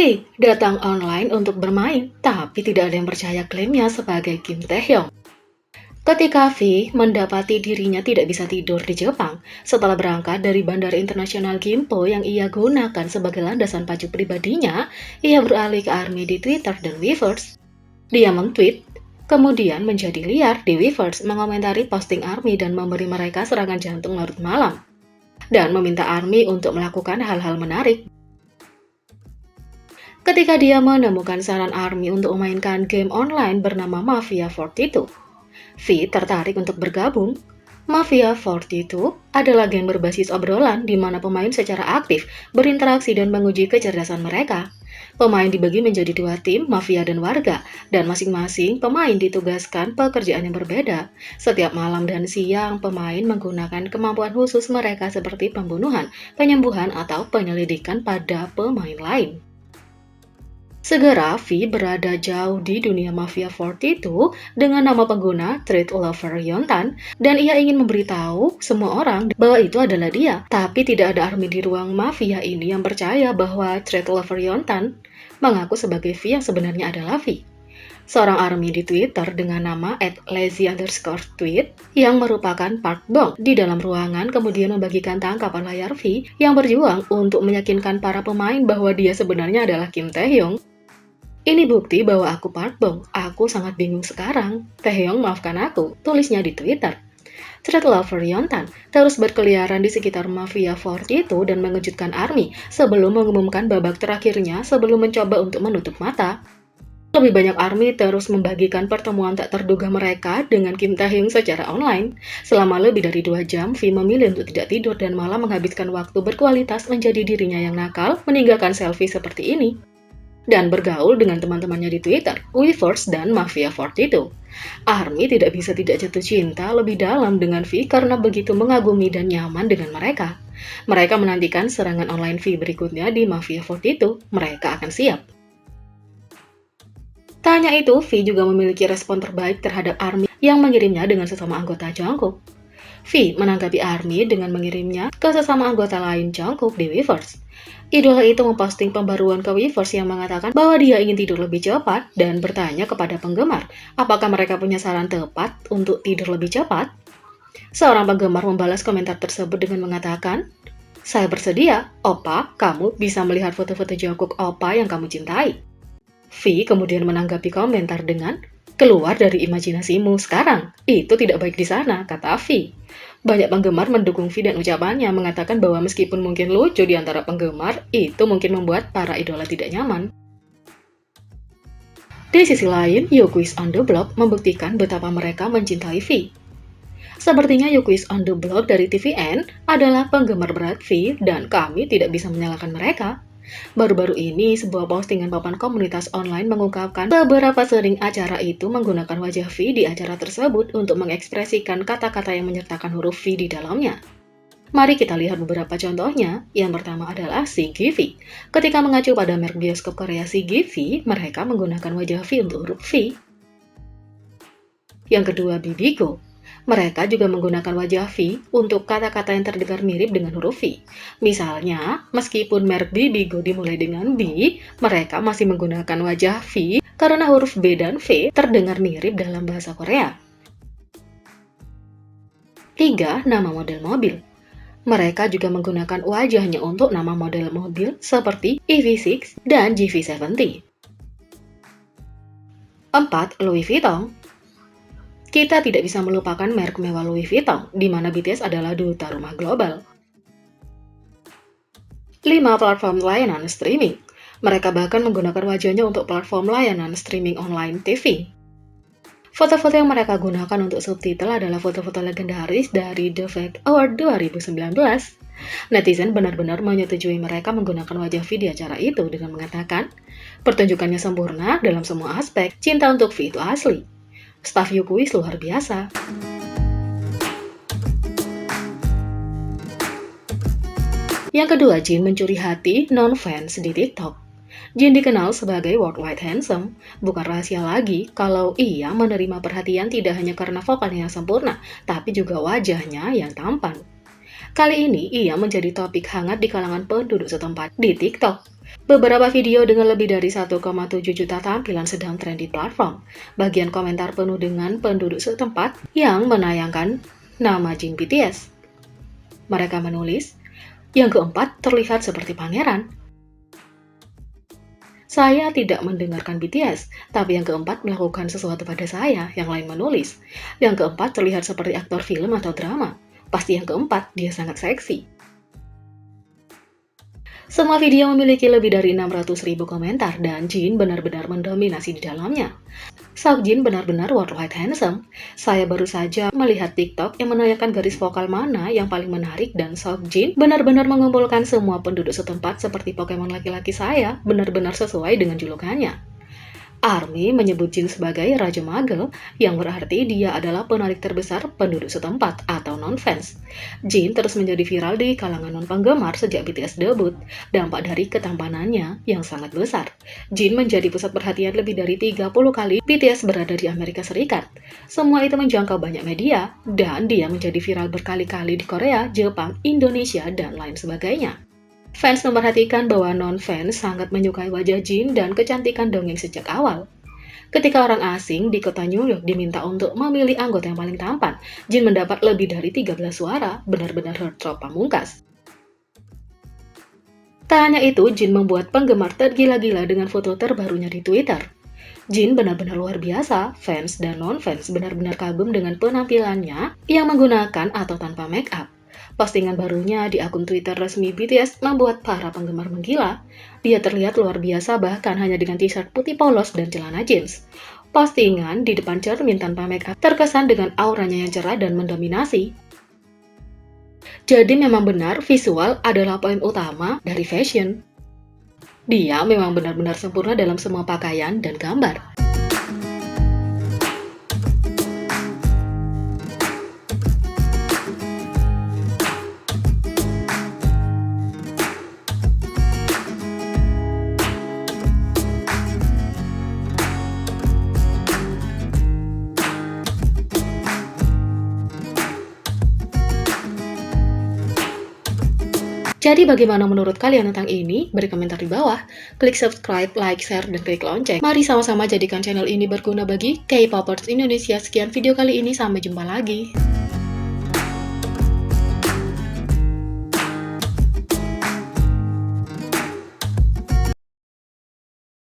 V datang online untuk bermain, tapi tidak ada yang percaya klaimnya sebagai Kim Taehyung. Ketika V mendapati dirinya tidak bisa tidur di Jepang setelah berangkat dari Bandara Internasional Gimpo yang ia gunakan sebagai landasan pacu pribadinya, ia beralih ke ARMY di Twitter dan Weverse. Dia meng-tweet, kemudian menjadi liar di Weverse mengomentari posting ARMY dan memberi mereka serangan jantung larut malam, dan meminta ARMY untuk melakukan hal-hal menarik. Ketika dia menemukan saran ARMY untuk memainkan game online bernama Mafia 42, V tertarik untuk bergabung. Mafia 42 adalah game berbasis obrolan di mana pemain secara aktif berinteraksi dan menguji kecerdasan mereka. Pemain dibagi menjadi dua tim, mafia dan warga, dan masing-masing pemain ditugaskan pekerjaan yang berbeda. Setiap malam dan siang, pemain menggunakan kemampuan khusus mereka seperti pembunuhan, penyembuhan, atau penyelidikan pada pemain lain. Segera, V berada jauh di dunia Mafia 42 dengan nama pengguna Thread Lover Yontan, dan ia ingin memberitahu semua orang bahwa itu adalah dia. Tapi tidak ada ARMY di ruang mafia ini yang percaya bahwa Thread Lover Yontan mengaku sebagai V yang sebenarnya adalah V. Seorang ARMY di Twitter dengan nama @lazy_tweet yang merupakan Park Bong di dalam ruangan kemudian membagikan tangkapan layar V yang berjuang untuk meyakinkan para pemain bahwa dia sebenarnya adalah Kim Taehyung. Ini bukti bahwa aku Park Bong. Aku sangat bingung sekarang. Taehyung, maafkan aku, tulisnya di Twitter. Thread Lover Yontan terus berkeliaran di sekitar Mafia 42 dan mengejutkan ARMY sebelum mengumumkan babak terakhirnya sebelum mencoba untuk menutup mata. Lebih banyak ARMY terus membagikan pertemuan tak terduga mereka dengan Kim Taehyung secara online. Selama lebih dari 2 jam, V memilih untuk tidak tidur dan malah menghabiskan waktu berkualitas menjadi dirinya yang nakal, meninggalkan selfie seperti ini, dan bergaul dengan teman-temannya di Twitter, Weverse, dan Mafia 42. ARMY tidak bisa tidak jatuh cinta lebih dalam dengan V karena begitu mengagumi dan nyaman dengan mereka. Mereka menantikan serangan online V berikutnya di Mafia 42. Mereka akan siap. Tanya itu, V juga memiliki respon terbaik terhadap ARMY yang mengirimnya dengan sesama anggota Jungkook. V menanggapi ARMY dengan mengirimnya ke sesama anggota lain Jungkook di Weverse. Idola itu memposting pembaruan ke Weverse yang mengatakan bahwa dia ingin tidur lebih cepat dan bertanya kepada penggemar apakah mereka punya saran tepat untuk tidur lebih cepat. Seorang penggemar membalas komentar tersebut dengan mengatakan, "Saya bersedia, Oppa, kamu bisa melihat foto-foto Jungkook Oppa yang kamu cintai." V kemudian menanggapi komentar dengan, "Keluar dari imajinasimu sekarang, itu tidak baik di sana," kata V. Banyak penggemar mendukung V dan ucapannya mengatakan bahwa meskipun mungkin lucu di antara penggemar, itu mungkin membuat para idola tidak nyaman. Di sisi lain, YouQuiz on the Block membuktikan betapa mereka mencintai V. Sepertinya YouQuiz on the Block dari TVN adalah penggemar berat V dan kami tidak bisa menyalahkan mereka. Baru-baru ini, sebuah postingan papan komunitas online mengungkapkan seberapa sering acara itu menggunakan wajah V di acara tersebut untuk mengekspresikan kata-kata yang menyertakan huruf V di dalamnya. Mari kita lihat beberapa contohnya. Yang pertama adalah CGV. Ketika mengacu pada merek bioskop Korea CGV, mereka menggunakan wajah V untuk huruf V. Yang kedua, Bibigo. Mereka juga menggunakan wajah V untuk kata-kata yang terdengar mirip dengan huruf V. Misalnya, meskipun merek Bibigo dimulai dengan B, mereka masih menggunakan wajah V karena huruf B dan V terdengar mirip dalam bahasa Korea. 3. Nama model mobil. Mereka juga menggunakan wajahnya untuk nama model mobil seperti EV6 dan GV70. 4. Louis Vuitton. Kita tidak bisa melupakan merek mewah Louis Vuitton, di mana BTS adalah duta rumah global. 5. Platform layanan streaming. Mereka bahkan menggunakan wajahnya untuk platform layanan streaming online TV. Foto-foto yang mereka gunakan untuk subtitle adalah foto-foto legendaris dari The Fact Award 2019. Netizen benar-benar menyetujui mereka menggunakan wajah V di acara itu dengan mengatakan, "Pertunjukannya sempurna dalam semua aspek, cinta untuk V itu asli." Staf YouQuiz luar biasa. Yang kedua, Jin mencuri hati non-fans di TikTok. Jin dikenal sebagai worldwide handsome. Bukan rahasia lagi kalau ia menerima perhatian tidak hanya karena vokalnya yang sempurna, tapi juga wajahnya yang tampan. Kali ini ia menjadi topik hangat di kalangan penduduk setempat di TikTok. Beberapa video dengan lebih dari 1,7 juta tampilan sedang tren di platform. Bagian komentar penuh dengan penduduk setempat yang menayangkan nama Jin BTS. Mereka menulis, yang keempat terlihat seperti pangeran. Saya tidak mendengarkan BTS, tapi yang keempat melakukan sesuatu pada saya, yang lain menulis. Yang keempat terlihat seperti aktor film atau drama. Pasti yang keempat, dia sangat seksi. Semua video memiliki lebih dari 600.000 komentar dan Jin benar-benar mendominasi di dalamnya. Seokjin benar-benar worldwide handsome. Saya baru saja melihat TikTok yang menayangkan garis vokal mana yang paling menarik dan Seokjin benar-benar mengumpulkan semua penduduk setempat seperti Pokemon laki-laki saya, benar-benar sesuai dengan julukannya. ARMY menyebut Jin sebagai Raja Magel, yang berarti dia adalah penarik terbesar penduduk setempat atau non-fans. Jin terus menjadi viral di kalangan non-penggemar sejak BTS debut, dampak dari ketampanannya yang sangat besar. Jin menjadi pusat perhatian lebih dari 30 kali BTS berada di Amerika Serikat. Semua itu menjangkau banyak media, dan dia menjadi viral berkali-kali di Korea, Jepang, Indonesia, dan lain sebagainya. Fans memperhatikan bahwa non-fans sangat menyukai wajah Jin dan kecantikan dongeng sejak awal. Ketika orang asing di kota New York diminta untuk memilih anggota yang paling tampan, Jin mendapat lebih dari 13 suara, benar-benar heartthrob pamungkas. Tak hanya itu, Jin membuat penggemar tergila-gila dengan foto terbarunya di Twitter. Jin benar-benar luar biasa, fans dan non-fans benar-benar kagum dengan penampilannya yang menggunakan atau tanpa make up. Postingan barunya di akun Twitter resmi BTS membuat para penggemar menggila. Dia terlihat luar biasa bahkan hanya dengan t-shirt putih polos dan celana jeans. Postingan di depan cermin tanpa make up terkesan dengan auranya yang cerah dan mendominasi. Jadi memang benar visual adalah poin utama dari fashion. Dia memang benar-benar sempurna dalam semua pakaian dan gambar. Jadi bagaimana menurut kalian tentang ini? Beri komentar di bawah. Klik subscribe, like, share, dan klik lonceng. Mari sama-sama jadikan channel ini berguna bagi K-popers Indonesia. Sekian video kali ini, sampai jumpa lagi.